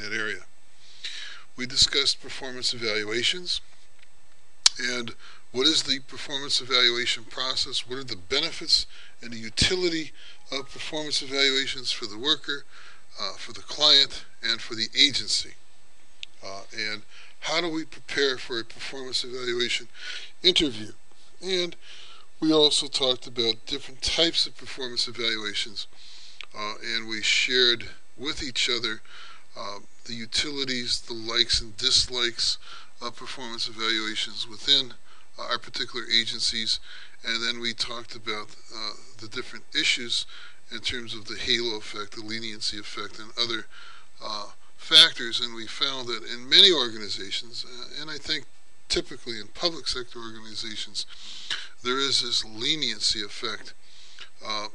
that area. We discussed performance evaluations and what is the performance evaluation process, what are the benefits and the utility of performance evaluations for the worker, for the client, and for the agency. And how do we prepare for a performance evaluation interview? And we also talked about different types of performance evaluations, and we shared with each other the utilities, the likes and dislikes of performance evaluations within our particular agencies, and then we talked about the different issues in terms of the halo effect, the leniency effect, and other factors, and we found that in many organizations, and I think typically in public sector organizations, there is this leniency effect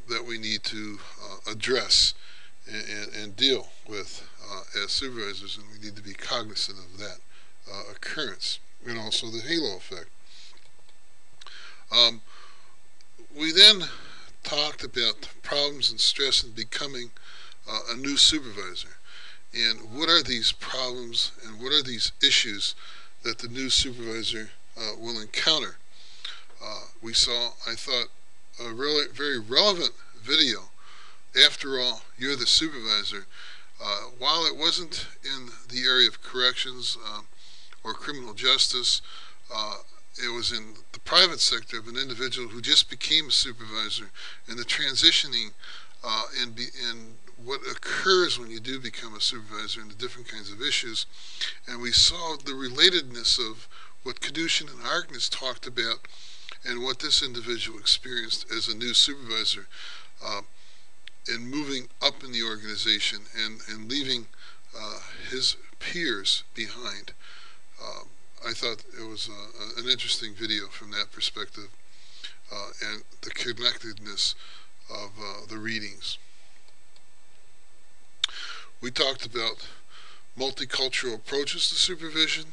that we need to address and deal with as supervisors, and we need to be cognizant of that occurrence, and also the halo effect. We then talked about problems and stress in becoming a new supervisor, and what are these problems and what are these issues that the new supervisor will encounter. We saw, I thought, a really very relevant video. After all, you're the supervisor. While it wasn't in the area of corrections or criminal justice, it was in the private sector of an individual who just became a supervisor, and the transitioning in what occurs when you do become a supervisor and the different kinds of issues. And we saw the relatedness of what Kadushin and Harkness talked about and what this individual experienced as a new supervisor in moving up in the organization and leaving his peers behind. I thought it was an interesting video from that perspective, and the connectedness of the readings. We talked about multicultural approaches to supervision,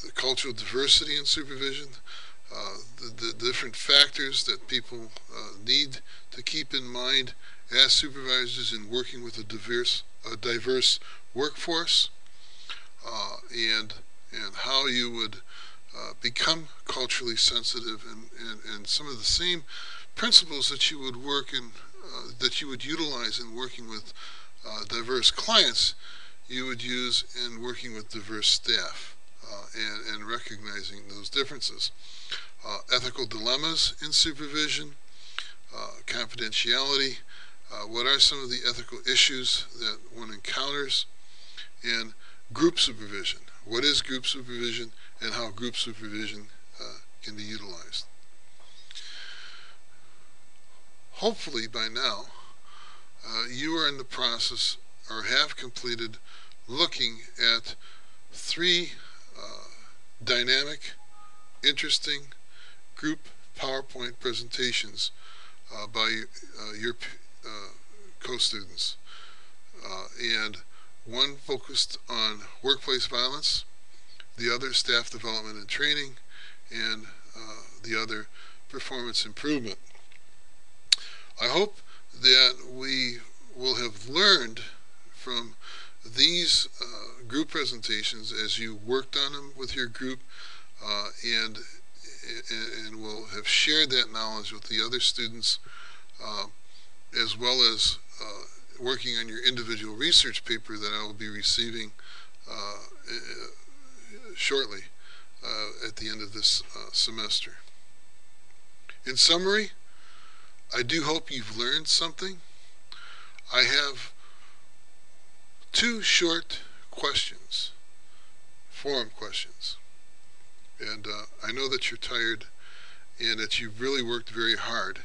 the cultural diversity in supervision, the different factors that people need to keep in mind as supervisors in working with a diverse workforce, and how you would become culturally sensitive, and some of the same principles that you would work in, that you would utilize in working with diverse clients, you would use in working with diverse staff, and recognizing those differences. Ethical dilemmas in supervision, confidentiality, what are some of the ethical issues that one encounters, and group supervision. What is group supervision and how group supervision can be utilized? Hopefully by now you are in the process or have completed looking at 3 dynamic, interesting group PowerPoint presentations by your co-students, and one focused on workplace violence, the other staff development and training, and the other performance improvement. I hope that we will have learned from these group presentations as you worked on them with your group, and will have shared that knowledge with the other students, as well as working on your individual research paper that I will be receiving shortly at the end of this semester. In summary, I do hope you've learned something. I have 2 short questions, forum questions, and I know that you're tired and that you've really worked very hard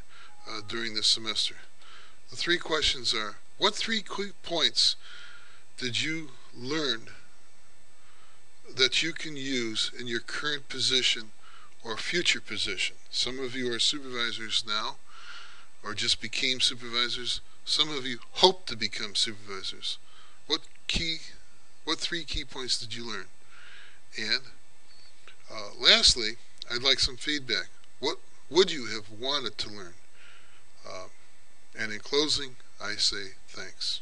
during this semester. The 3 questions are: what 3 quick points did you learn that you can use in your current position or future position? Some of you are supervisors now, or just became supervisors. Some of you hope to become supervisors. What 3 key points did you learn? And lastly, I'd like some feedback. What would you have wanted to learn? And in closing, I say thanks.